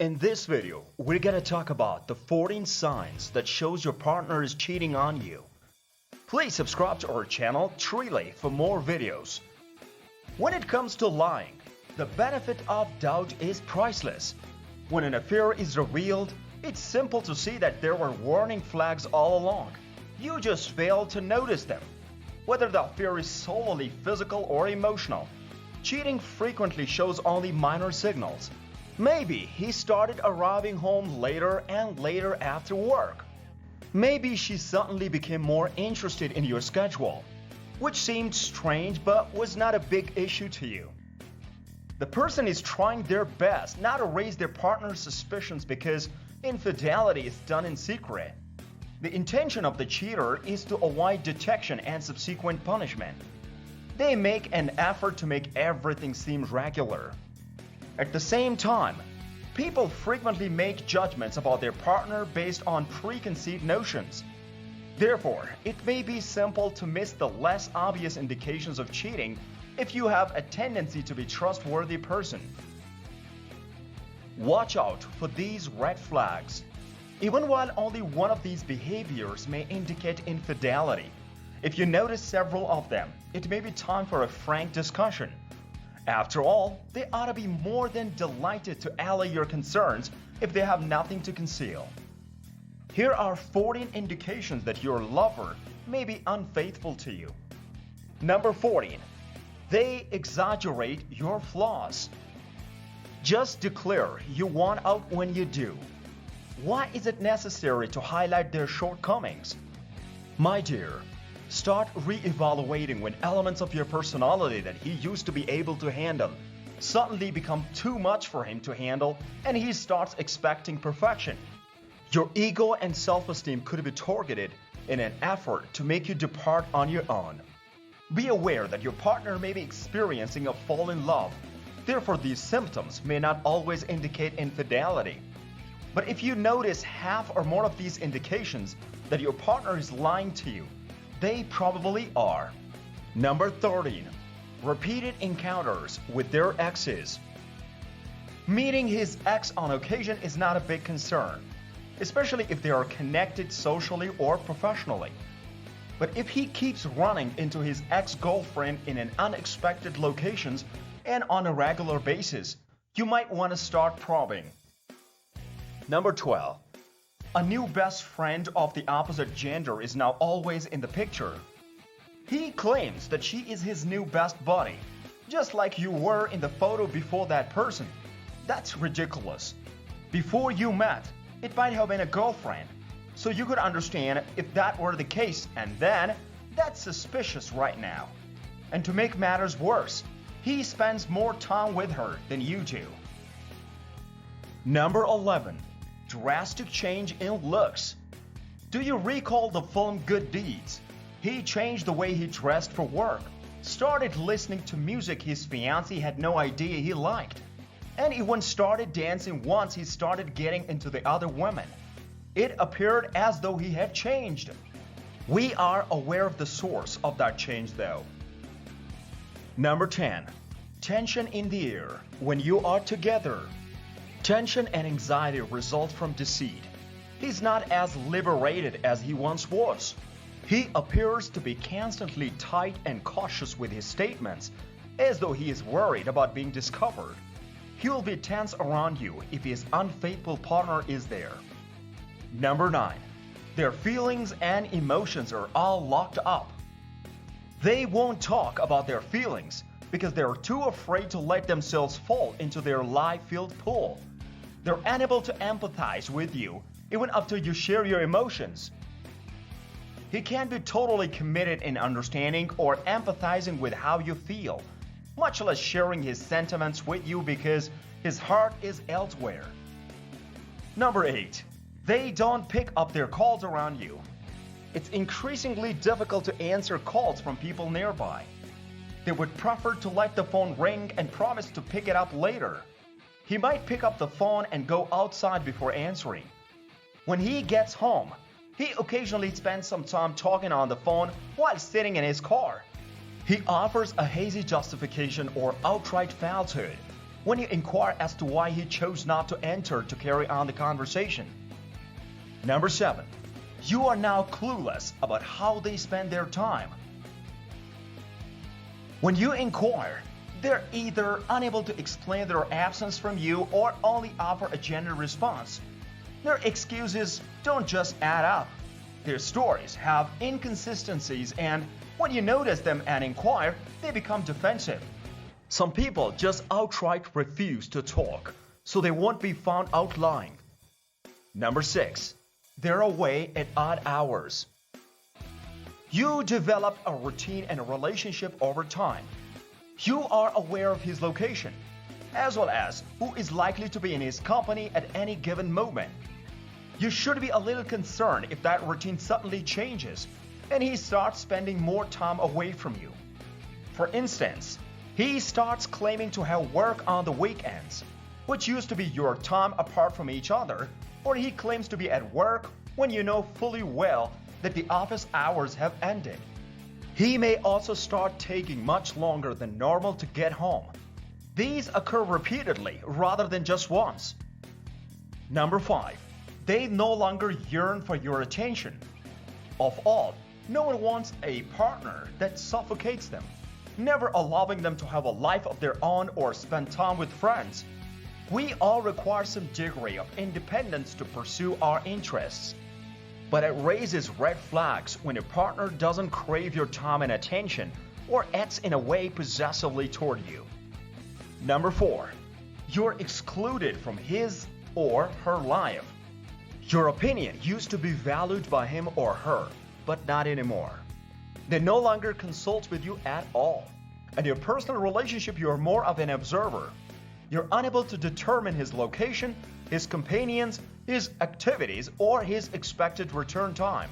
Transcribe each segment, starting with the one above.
In this video, we're gonna talk about the 14 signs that shows your partner is cheating on you. Please subscribe to our channel Trilay for more videos. When it comes to lying, the benefit of doubt is priceless. When an affair is revealed, it's simple to see that there were warning flags all along. You just failed to notice them. Whether the affair is solely physical or emotional, cheating frequently shows only minor signals. Maybe he started arriving home later and later after work. Maybe she suddenly became more interested in your schedule, which seemed strange but was not a big issue to you. The person is trying their best not to raise their partner's suspicions because infidelity is done in secret. The intention of the cheater is to avoid detection and subsequent punishment. They make an effort to make everything seem regular. At the same time, people frequently make judgments about their partner based on preconceived notions. Therefore, it may be simple to miss the less obvious indications of cheating if you have a tendency to be a trustworthy person. Watch out for these red flags. Even while only one of these behaviors may indicate infidelity, if you notice several of them, it may be time for a frank discussion. After all, they ought to be more than delighted to allay your concerns if they have nothing to conceal. Here are 14 indications that your lover may be unfaithful to you. Number 14. They exaggerate your flaws. Just declare you want out when you do. Why is it necessary to highlight their shortcomings? My dear, start re-evaluating when elements of your personality that he used to be able to handle suddenly become too much for him to handle and he starts expecting perfection. Your ego and self-esteem could be targeted in an effort to make you depart on your own. Be aware that your partner may be experiencing a fall in love. Therefore, these symptoms may not always indicate infidelity. But if you notice half or more of these indications that your partner is lying to you, they probably are. Number 13. Repeated encounters with their exes. Meeting his ex on occasion is not a big concern, especially if they are connected socially or professionally. But if he keeps running into his ex-girlfriend in an unexpected locations and on a regular basis, you might want to start probing. Number 12. A new best friend of the opposite gender is now always in the picture. He claims that she is his new best buddy, just like you were in the photo before that person. That's ridiculous. Before you met, it might have been a girlfriend, so you could understand if that were the case, and then that's suspicious right now. And to make matters worse, he spends more time with her than you do. Number 11. Drastic change in looks. Do you recall the film Good Deeds? He changed the way he dressed for work, started listening to music his fiancée had no idea he liked, and even started dancing once he started getting into the other women. It appeared as though he had changed. We are aware of the source of that change though. Number 10. Tension in the air when you are together. Tension and anxiety result from deceit. He's not as liberated as he once was. He appears to be constantly tight and cautious with his statements, as though he is worried about being discovered. He will be tense around you if his unfaithful partner is there. Number 9. Their feelings and emotions are all locked up. They won't talk about their feelings because they're too afraid to let themselves fall into their lie-filled pool. They're unable to empathize with you even after you share your emotions. He can't be totally committed in understanding or empathizing with how you feel, much less sharing his sentiments with you because his heart is elsewhere. Number 8. They don't pick up their calls around you. It's increasingly difficult to answer calls from people nearby. They would prefer to let the phone ring and promise to pick it up later. He might pick up the phone and go outside before answering. When he gets home, he occasionally spends some time talking on the phone while sitting in his car. He offers a hazy justification or outright falsehood. when you inquire as to why he chose not to enter to carry on the conversation. Number 7. You are now clueless about how they spend their time. When you inquire, they're either unable to explain their absence from you or only offer a general response. Their excuses don't just add up. Their stories have inconsistencies, and when you notice them and inquire, they become defensive. Some people just outright refuse to talk, so they won't be found out lying. Number 6. They're away at odd hours. You develop a routine and a relationship over time. You are aware of his location, as well as who is likely to be in his company at any given moment. You should be a little concerned if that routine suddenly changes and he starts spending more time away from you. For instance, he starts claiming to have work on the weekends, which used to be your time apart from each other, or he claims to be at work when you know fully well that the office hours have ended. He may also start taking much longer than normal to get home. These occur repeatedly rather than just once. Number 5. They no longer yearn for your attention. Of all, no one wants a partner that suffocates them, never allowing them to have a life of their own or spend time with friends. We all require some degree of independence to pursue our interests. But it raises red flags when your partner doesn't crave your time and attention or acts in a way possessively toward you. Number 4. You're excluded from his or her life. Your opinion used to be valued by him or her, but not anymore. They no longer consult with you at all. In your personal relationship, you are more of an observer. You're unable to determine his location, his companions, his activities, or his expected return time.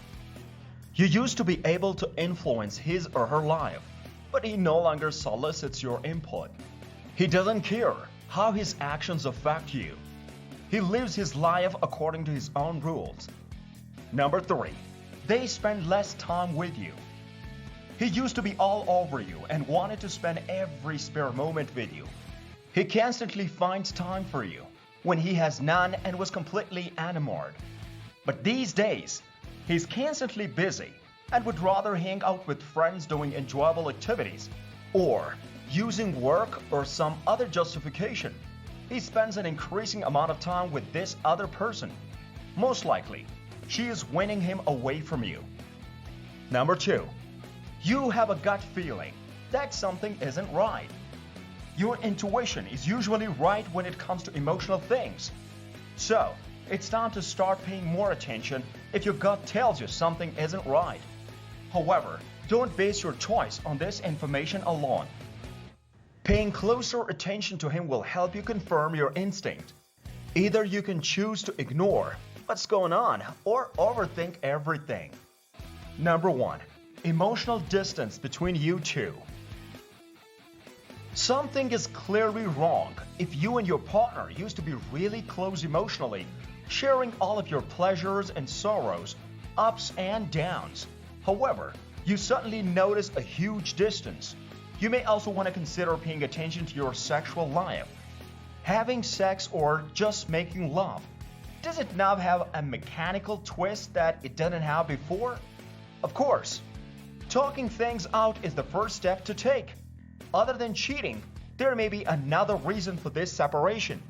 You used to be able to influence his or her life, but he no longer solicits your input. He doesn't care how his actions affect you. He lives his life according to his own rules. Number 3. They spend less time with you. He used to be all over you and wanted to spend every spare moment with you. He constantly finds time for you when he has none and was completely enamored. But these days, he's constantly busy and would rather hang out with friends doing enjoyable activities or using work or some other justification. He spends an increasing amount of time with this other person. Most likely, she is winning him away from you. Number 2. You have a gut feeling that something isn't right. Your intuition is usually right when it comes to emotional things. So, it's time to start paying more attention if your gut tells you something isn't right. However, don't base your choice on this information alone. Paying closer attention to him will help you confirm your instinct. Either you can choose to ignore what's going on or overthink everything. Number 1. Emotional distance between you two. Something is clearly wrong if you and your partner used to be really close emotionally, sharing all of your pleasures and sorrows, ups and downs. However, you suddenly notice a huge distance. You may also want to consider paying attention to your sexual life. Having sex or just making love, does it now have a mechanical twist that it didn't have before? Of course. Talking things out is the first step to take. Other than cheating, there may be another reason for this separation.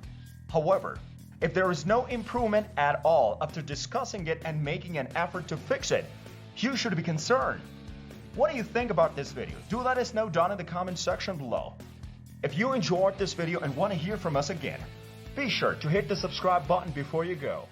However, if there is no improvement at all after discussing it and making an effort to fix it, you should be concerned. What do you think about this video? Do let us know down in the comment section below. If you enjoyed this video and want to hear from us again, be sure to hit the subscribe button before you go.